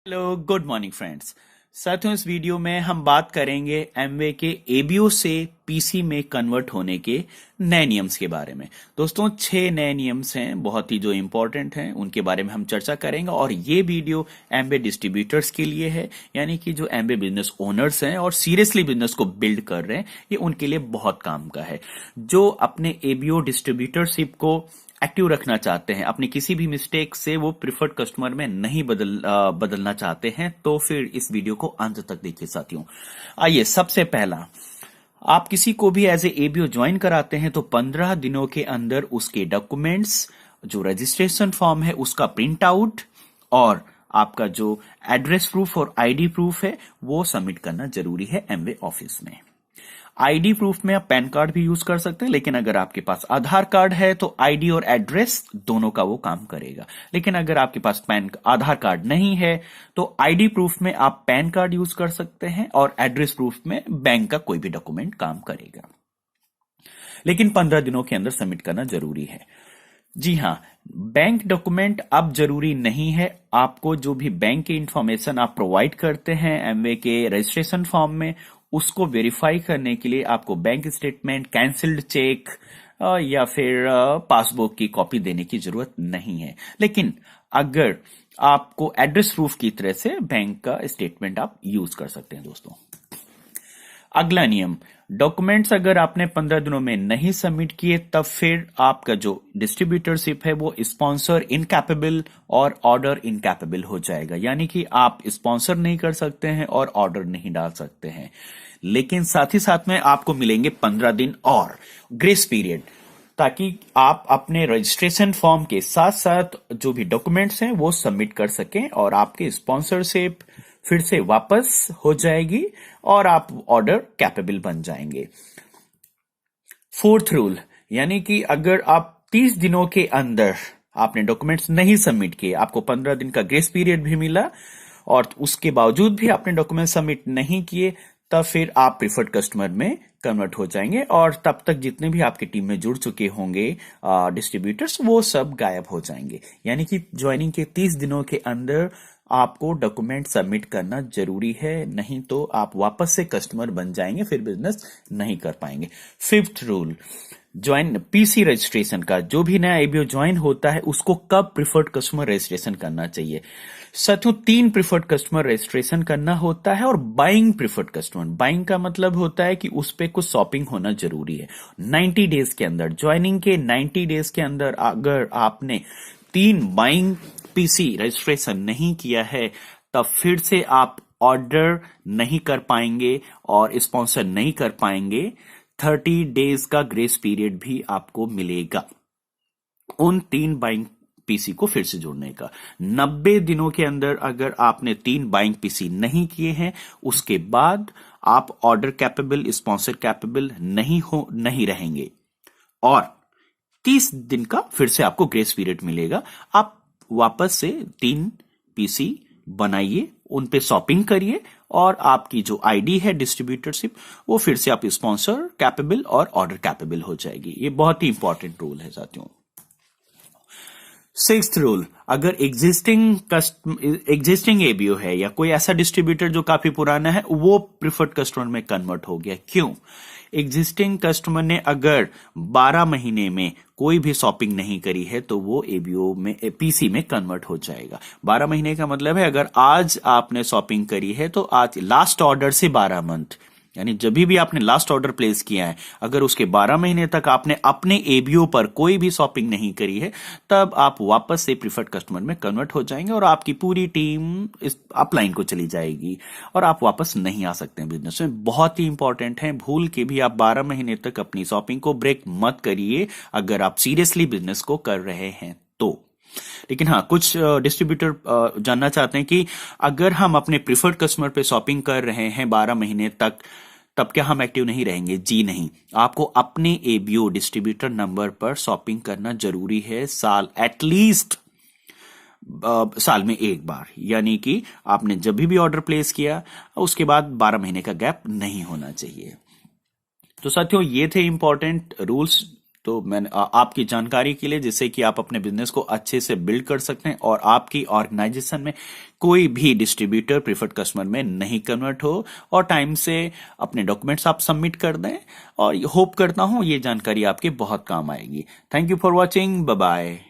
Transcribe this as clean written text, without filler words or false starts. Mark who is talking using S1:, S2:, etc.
S1: Hello good morning friends. साथियों, इस video में हम बात करेंगे एमवे के एबीओ से पीसी में कन्वर्ट होने के नए नियम्स के बारे में। दोस्तों, 6 नए नियम्स हैं बहुत ही जो इम्पोर्टेंट हैं, उनके बारे में हम चर्चा करेंगे। और ये वीडियो एमवे डिस्ट्रीब्यूटर्स के लिए है, यानी कि जो एमवे बिजनेस ओनर्स हैं और सीरियसली बिजनेस को बिल्ड कर रहे हैं, ये उनके लिए बहुत काम का है। जो अपने एबीओ डिस्ट्रीब्यूटरशिप को एक्टिव रखना चाहते हैं, अपनी किसी भी मिस्टेक से वो प्रिफर्ड कस्टमर में नहीं बदलना चाहते हैं, तो फिर इस वीडियो को अंत तक देखिए साथियों। आइए, सबसे पहला, आप किसी को भी एज ए एबीओ ज्वाइन कराते हैं तो 15 दिनों के अंदर उसके डॉक्यूमेंट्स, जो रजिस्ट्रेशन फॉर्म है उसका प्रिंट आउट और आपका जो एड्रेस प्रूफ और आईडी प्रूफ है वो सबमिट करना जरूरी है एमवे ऑफिस में। आईडी प्रूफ में आप पैन कार्ड भी यूज कर सकते हैं, लेकिन अगर आपके पास आधार कार्ड है तो आईडी और एड्रेस दोनों का वो काम करेगा। लेकिन अगर आपके पास आधार कार्ड नहीं है तो आईडी प्रूफ में आप पैन कार्ड यूज कर सकते हैं और एड्रेस प्रूफ में बैंक का कोई भी डॉक्यूमेंट काम करेगा। लेकिन 15 दिनों के अंदर सबमिट करना जरूरी है। जी हां, बैंक डॉक्यूमेंट अब जरूरी नहीं है। आपको जो भी बैंक की इंफॉर्मेशन आप प्रोवाइड करते हैं एमवे के रजिस्ट्रेशन फॉर्म में, उसको वेरीफाई करने के लिए आपको बैंक स्टेटमेंट, कैंसिल्ड चेक या फिर पासबुक की कॉपी देने की जरूरत नहीं है। लेकिन अगर आपको एड्रेस प्रूफ की तरह से बैंक का स्टेटमेंट आप यूज कर सकते हैं। दोस्तों, अगला नियम, डॉक्यूमेंट्स अगर आपने 15 दिनों में नहीं सबमिट किए तब फिर आपका जो डिस्ट्रीब्यूटरशिप है वो स्पॉन्सर इनकैपेबल और ऑर्डर इनकैपेबल हो जाएगा। यानी कि आप स्पॉन्सर नहीं कर सकते हैं और ऑर्डर नहीं डाल सकते हैं। लेकिन साथ ही साथ में आपको मिलेंगे 15 दिन और ग्रेस पीरियड, ताकि आप अपने रजिस्ट्रेशन फॉर्म के साथ साथ जो भी डॉक्यूमेंट्स हैं वो सबमिट कर सकें और आपके स्पॉन्सरशिप फिर से वापस हो जाएगी और आप ऑर्डर कैपेबल बन जाएंगे। फोर्थ रूल, यानी कि अगर आप 30 दिनों के अंदर आपने डॉक्यूमेंट्स नहीं सबमिट किए, आपको 15 दिन का ग्रेस पीरियड भी मिला और उसके बावजूद भी आपने डॉक्यूमेंट सबमिट नहीं किए, तब फिर आप प्रिफर्ड कस्टमर में कन्वर्ट हो जाएंगे और तब तक जितने भी आपकी टीम में जुड़ चुके होंगे डिस्ट्रीब्यूटर्स, वो सब गायब हो जाएंगे। यानी कि ज्वाइनिंग के 30 दिनों के अंदर आपको डॉक्यूमेंट सबमिट करना जरूरी है, नहीं तो आप वापस से कस्टमर बन जाएंगे, फिर बिजनेस नहीं कर पाएंगे। Fifth rule, join PC registration का, जो भी नया एबीओ ज्वाइन होता है उसको कब प्रिफर्ड कस्टमर रजिस्ट्रेशन करना चाहिए। साथियों, 3 प्रिफर्ड कस्टमर रजिस्ट्रेशन करना होता है और बाइंग प्रिफर्ड कस्टमर, बाइंग का मतलब होता है कि उस पे कुछ शॉपिंग होना जरूरी है। 90 डेज के अंदर, ज्वाइनिंग के 90 डेज के अंदर अगर आपने 3 बाइंग पीसी रजिस्ट्रेशन नहीं किया है तब फिर से आप ऑर्डर नहीं कर पाएंगे और स्पॉन्सर नहीं कर पाएंगे। 30 डेज का ग्रेस पीरियड भी आपको मिलेगा उन 3 बाइंग पीसी को फिर से जोड़ने का। 90 दिनों के अंदर अगर आपने 3 बाइंग पीसी नहीं किए हैं, उसके बाद आप ऑर्डर कैपेबल, स्पॉन्सर कैपेबल नहीं रहेंगे और 30 दिन का फिर से आपको ग्रेस पीरियड मिलेगा। आप वापस से 3 पीसी बनाइए, उन पे शॉपिंग करिए और आपकी जो आईडी है डिस्ट्रीब्यूटरशिप, वो फिर से आप स्पॉन्सर कैपेबल और ऑर्डर कैपेबल हो जाएगी। ये बहुत ही इंपॉर्टेंट रूल है साथियों। 6th रूल, अगर एग्जिस्टिंग एबीओ है या कोई ऐसा डिस्ट्रीब्यूटर जो काफी पुराना है, वो प्रिफर्ड कस्टमर में कन्वर्ट हो गया। क्यों? एग्जिस्टिंग कस्टमर ने अगर 12 महीने में कोई भी शॉपिंग नहीं करी है तो वो एबीओ में पीसी में कन्वर्ट हो जाएगा। 12 महीने का मतलब है अगर आज आपने शॉपिंग करी है तो आज लास्ट ऑर्डर से 12 मंथ, यानी जब भी आपने लास्ट ऑर्डर प्लेस किया है, अगर उसके 12 महीने तक आपने अपने एबीओ पर कोई भी शॉपिंग नहीं करी है, तब आप वापस से प्रिफर्ड कस्टमर में कन्वर्ट हो जाएंगे और आपकी पूरी टीम इस अपलाइन को चली जाएगी और आप वापस नहीं आ सकते हैं बिजनेस में। बहुत ही इंपॉर्टेंट है, भूल के भी आप 12 महीने तक अपनी शॉपिंग को ब्रेक मत करिए अगर आप सीरियसली बिजनेस को कर रहे हैं तो। लेकिन हाँ, कुछ डिस्ट्रीब्यूटर जानना चाहते हैं कि अगर हम अपने प्रिफर्ड कस्टमर पे शॉपिंग कर रहे हैं 12 महीने तक, तब क्या हम एक्टिव नहीं रहेंगे? जी नहीं, आपको अपने एबीओ डिस्ट्रीब्यूटर नंबर पर शॉपिंग करना जरूरी है, एटलीस्ट साल में एक बार। यानी कि आपने जब भी ऑर्डर प्लेस किया उसके बाद 12 महीने का गैप नहीं होना चाहिए। तो साथियों, ये थे इंपॉर्टेंट रूल्स तो मैंने आपकी जानकारी के लिए, जिससे कि आप अपने बिजनेस को अच्छे से बिल्ड कर सकते हैं और आपकी ऑर्गेनाइजेशन में कोई भी डिस्ट्रीब्यूटर प्रीफर्ड कस्टमर में नहीं कन्वर्ट हो, और टाइम से अपने डॉक्यूमेंट्स आप सबमिट कर दें। और होप करता हूं ये जानकारी आपके बहुत काम आएगी। Thank you for watching. Bye bye.